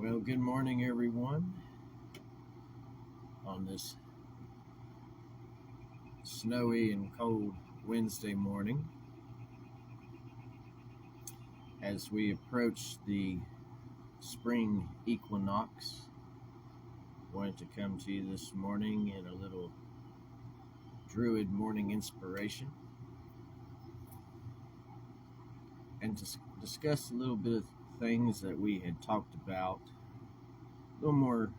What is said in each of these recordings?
Well, good morning, everyone, on this snowy and cold Wednesday morning. As we approach the spring equinox, I wanted to come to you this morning in a little Druid morning inspiration and to discuss a little bit of things that we had talked about, a little more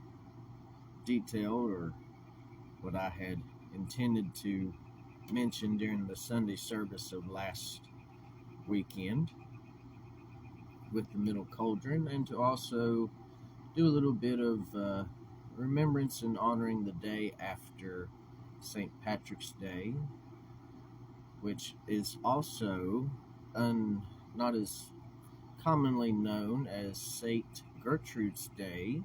detailed, or what I had intended to mention during the Sunday service of last weekend with the Middle Cauldron, and to also do a little bit of remembrance and honoring the day after St. Patrick's Day, which is also not as commonly known as St Gertrude's Day,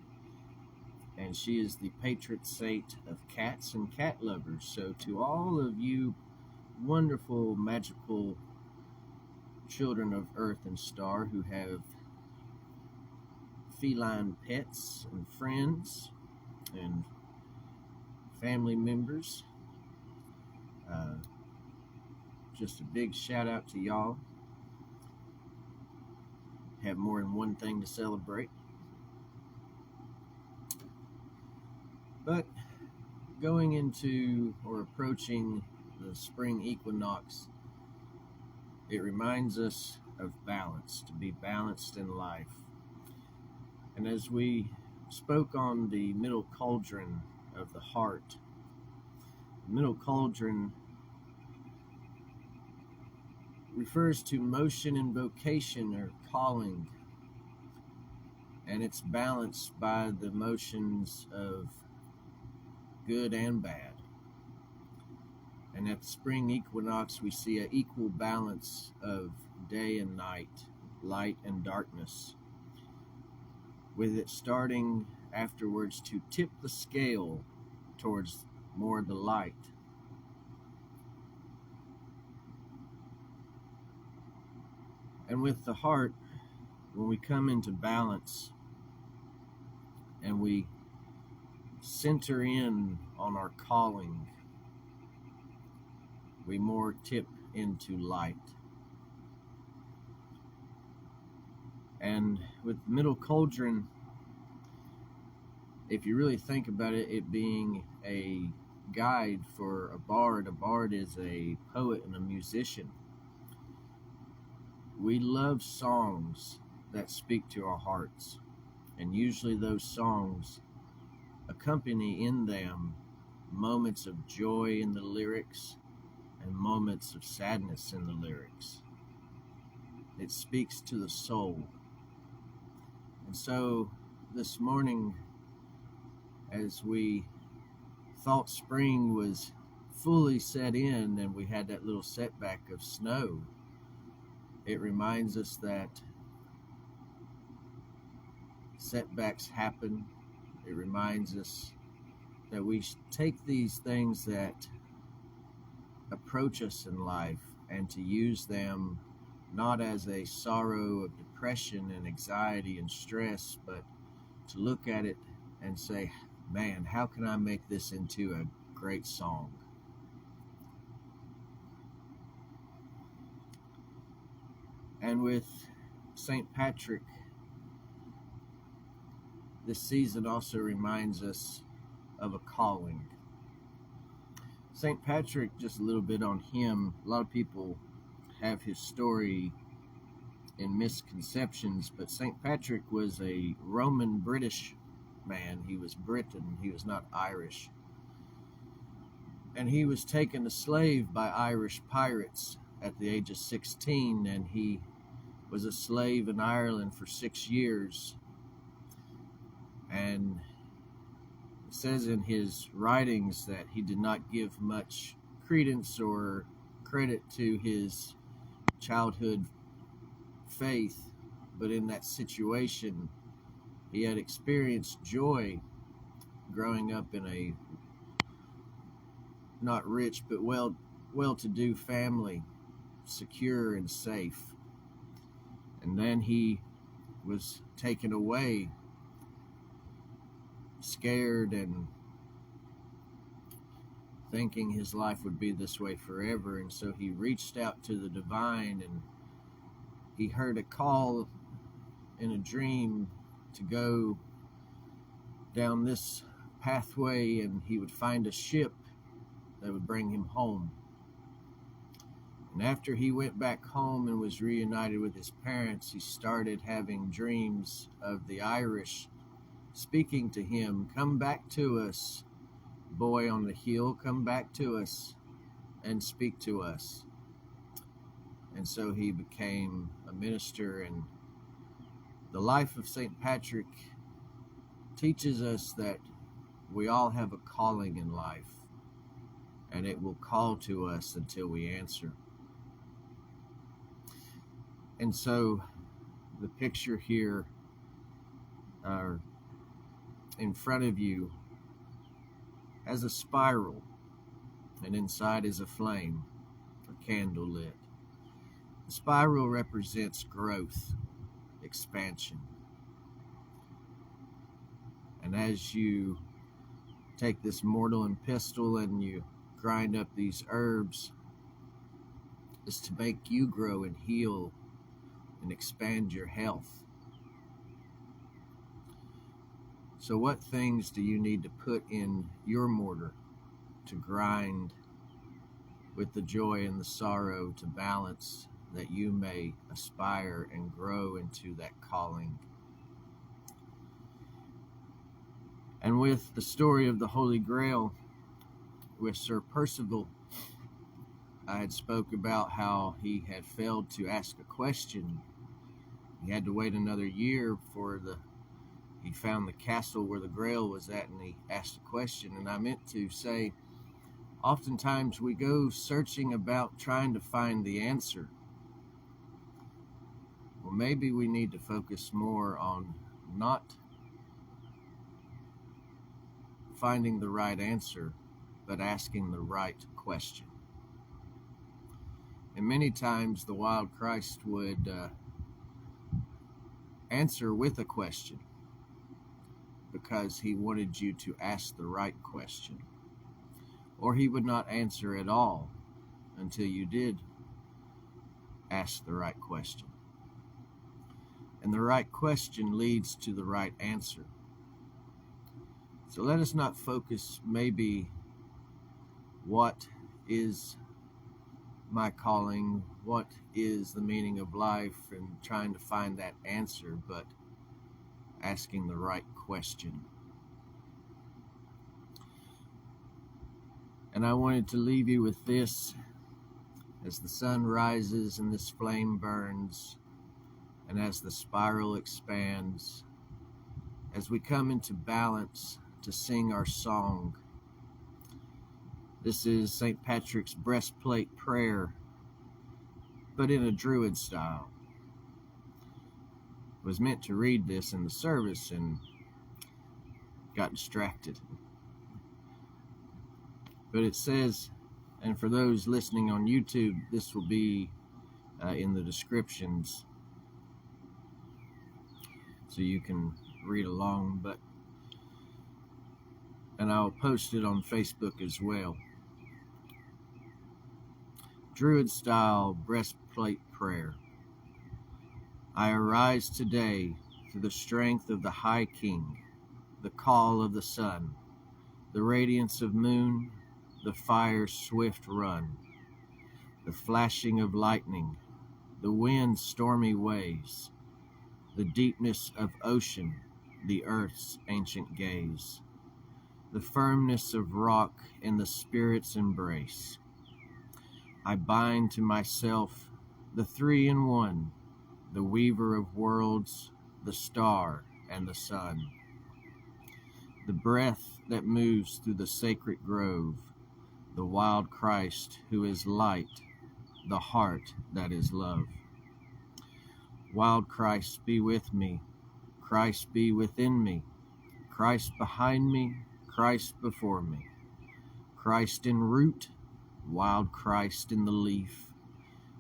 and she is the patron saint of cats and cat lovers. So to all of you wonderful, magical children of Earth and Star who have feline pets and friends and family members, just a big shout out to y'all. Have more than one thing to celebrate. But going into or approaching the spring equinox, it reminds us of balance, to be balanced in life. And as we spoke on the middle cauldron of the heart, the middle cauldron refers to motion and vocation, or calling, and it's balanced by the motions of good and bad. And at the spring equinox, we see an equal balance of day and night, light and darkness, with it starting afterwards to tip the scale towards more the light. And with the heart, when we come into balance and we center in on our calling, we more tip into light. And with middle cauldron, if you really think about it, it being a guide for a bard is a poet and a musician. We love songs that speak to our hearts, and usually those songs accompany in them moments of joy in the lyrics and moments of sadness in the lyrics. It speaks to the soul. And so this morning, as we thought spring was fully set in and we had that little setback of snow, it reminds us that setbacks happen. It reminds us that we take these things that approach us in life and to use them not as a sorrow of depression and anxiety and stress, but to look at it and say, man, how can I make this into a great song? And with St. Patrick, this season also reminds us of a calling. St. Patrick, just a little bit on him. A lot of people have his story in misconceptions, but St. Patrick was a Roman British man. He was Briton, he was not Irish. And he was taken a slave by Irish pirates at the age of 16, and he was a slave in Ireland for 6 years. And it says in his writings that he did not give much credence or credit to his childhood faith, but in that situation, he had experienced joy growing up in a not rich but well-to-do family, secure and safe. And then he was taken away scared and thinking his life would be this way forever. And so he reached out to the divine, and he heard a call in a dream to go down this pathway, and he would find a ship that would bring him home. And after he went back home and was reunited with his parents, he started having dreams of the Irish speaking to him, "Come back to us, boy on the hill, come back to us and speak to us." And so he became a minister. And the life of St. Patrick teaches us that we all have a calling in life, and it will call to us until we answer. And so the picture here in front of you has a spiral, and inside is a flame, a candle lit. The spiral represents growth, expansion. And as you take this mortar and pestle and you grind up these herbs, it's to make you grow and heal and expand your health. So what things do you need to put in your mortar to grind with the joy and the sorrow to balance, that you may aspire and grow into that calling? And with the story of the Holy Grail, with Sir Percival, I had spoke about how he had failed to ask a question. He had to wait another year before he found the castle where the Grail was at, and he asked a question. And I meant to say, oftentimes we go searching about trying to find the answer. Well, maybe we need to focus more on not finding the right answer, but asking the right question. And many times the wild Christ would answer with a question, because he wanted you to ask the right question. Or he would not answer at all until you did ask the right question. And the right question leads to the right answer. So let us not focus maybe what is my calling, what is the meaning of life, and trying to find that answer, but asking the right question. And I wanted to leave you with this: as the sun rises and this flame burns, and as the spiral expands, as we come into balance to sing our song. This is St. Patrick's Breastplate prayer, but in a Druid style. I was meant to read this in the service and got distracted. But it says, and for those listening on YouTube, this will be in the descriptions, so you can read along, and I'll post it on Facebook as well. Druid style breastplate prayer. I arise today through the strength of the High King, the call of the sun, the radiance of moon, the fire's swift run, the flashing of lightning, the wind's stormy ways, the deepness of ocean, the earth's ancient gaze, the firmness of rock in the spirit's embrace. I bind to myself the three in one, the weaver of worlds, the star and the sun, the breath that moves through the sacred grove, the wild Christ who is light, the heart that is love. Wild Christ, be with me. Christ be within me. Christ behind me. Christ before me. Christ in root. Wild Christ in the leaf.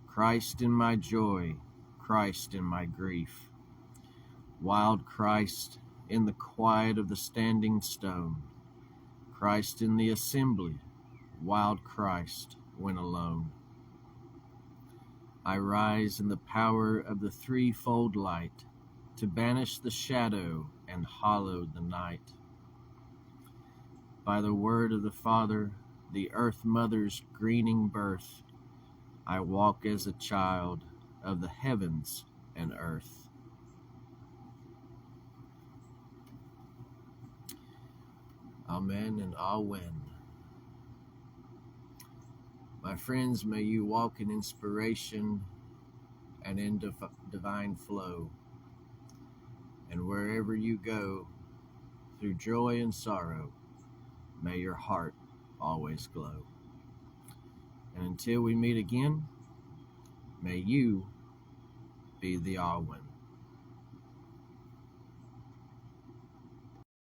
Christ in my joy. Christ in my grief. Wild Christ, in the quiet of the standing stone, Christ in the assembly, wild Christ when alone. I rise in the power of the threefold light, to banish the shadow and hollow the night. By the word of the Father, the earth mother's greening birth, I walk as a child of the heavens and earth. Amen and Awen. My friends, may you walk in inspiration and in divine flow. And wherever you go, through joy and sorrow, may your heart always glow. And until we meet again, may you be the Awen.